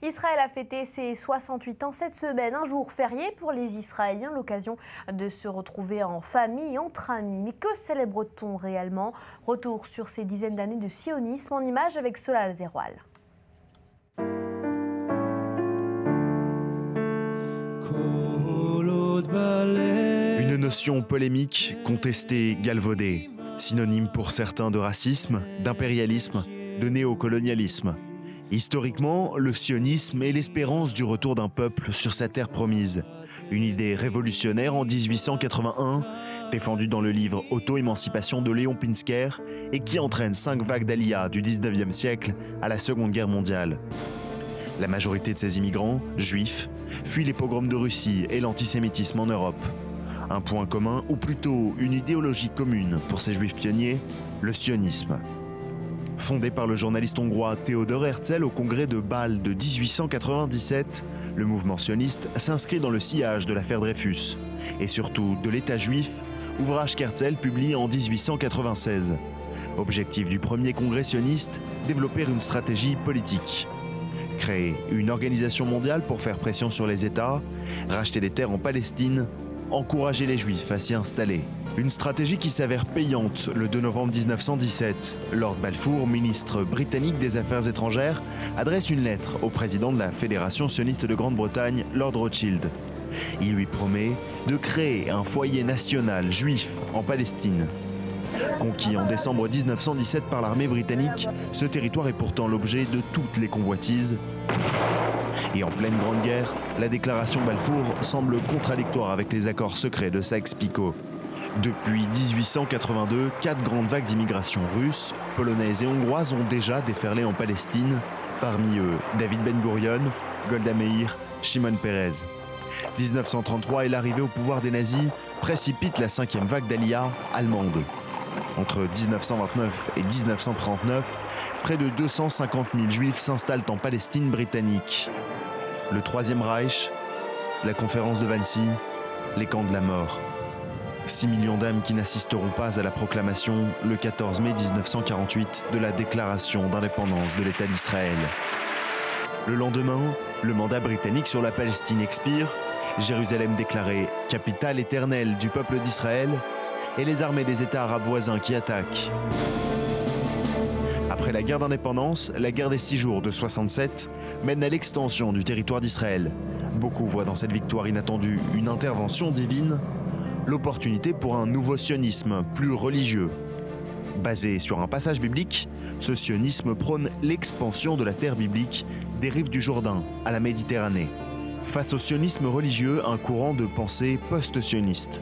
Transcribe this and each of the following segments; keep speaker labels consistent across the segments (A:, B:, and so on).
A: Israël a fêté ses 68 ans cette semaine, un jour férié pour les Israéliens, l'occasion de se retrouver en famille, entre amis. Mais que célèbre-t-on réellement? Retour sur ces dizaines d'années de sionisme en images avec Solal Zeroual.
B: Une notion polémique, contestée, galvaudée, synonyme pour certains de racisme, d'impérialisme, de néocolonialisme. Historiquement, le sionisme est l'espérance du retour d'un peuple sur sa terre promise. Une idée révolutionnaire en 1881, défendue dans le livre Auto-émancipation de Léon Pinsker et qui entraîne 5 vagues d'Aliyah du 19e siècle à la Seconde Guerre mondiale. La majorité de ces immigrants, juifs, fuient les pogroms de Russie et l'antisémitisme en Europe. Un point commun, ou plutôt une idéologie commune pour ces juifs pionniers, le sionisme. Fondé par le journaliste hongrois Theodor Herzl au congrès de Bâle de 1897, le mouvement sioniste s'inscrit dans le sillage de l'affaire Dreyfus, et surtout de l'État juif, ouvrage qu'Herzl publie en 1896. Objectif du premier congrès sioniste, développer une stratégie politique. Créer une organisation mondiale pour faire pression sur les États, racheter des terres en Palestine, encourager les Juifs à s'y installer. Une stratégie qui s'avère payante le 2 novembre 1917. Lord Balfour, ministre britannique des Affaires étrangères, adresse une lettre au président de la Fédération sioniste de Grande-Bretagne, Lord Rothschild. Il lui promet de créer un foyer national juif en Palestine. Conquis en décembre 1917 par l'armée britannique, ce territoire est pourtant l'objet de toutes les convoitises. Et en pleine Grande Guerre, la déclaration Balfour semble contradictoire avec les accords secrets de Sykes-Picot. Depuis 1882, 4 grandes vagues d'immigration russe, polonaise et hongroise ont déjà déferlé en Palestine, parmi eux David Ben Gourion, Golda Meir, Shimon Peres. 1933 et l'arrivée au pouvoir des nazis précipite la 5e vague d'Aliyah allemande. Entre 1929 et 1939, près de 250 000 juifs s'installent en Palestine britannique. Le Troisième Reich, la conférence de Wannsee, les camps de la mort. 6 millions d'âmes qui n'assisteront pas à la proclamation, le 14 mai 1948, de la déclaration d'indépendance de l'État d'Israël. Le lendemain, le mandat britannique sur la Palestine expire, Jérusalem déclarée capitale éternelle du peuple d'Israël, et les armées des États arabes voisins qui attaquent. Après la guerre d'indépendance, la guerre des 6 jours de 67 mène à l'extension du territoire d'Israël. Beaucoup voient dans cette victoire inattendue une intervention divine, l'opportunité pour un nouveau sionisme plus religieux. Basé sur un passage biblique, ce sionisme prône l'expansion de la terre biblique des rives du Jourdain à la Méditerranée. Face au sionisme religieux, un courant de pensée post-sioniste.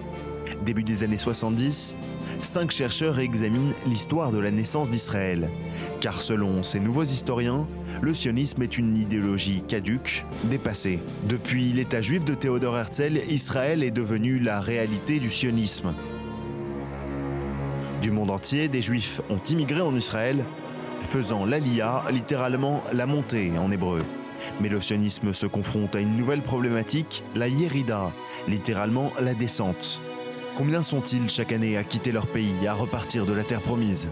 B: Début des années 70, 5 chercheurs examinent l'histoire de la naissance d'Israël. Car selon ces nouveaux historiens, le sionisme est une idéologie caduque, dépassée. Depuis l'État juif de Theodor Herzl, Israël est devenu la réalité du sionisme. Du monde entier, des juifs ont immigré en Israël, faisant l'Aliyah, littéralement la montée en hébreu. Mais le sionisme se confronte à une nouvelle problématique, la Yérida, littéralement la descente. Combien sont-ils chaque année à quitter leur pays, à repartir de la terre promise ?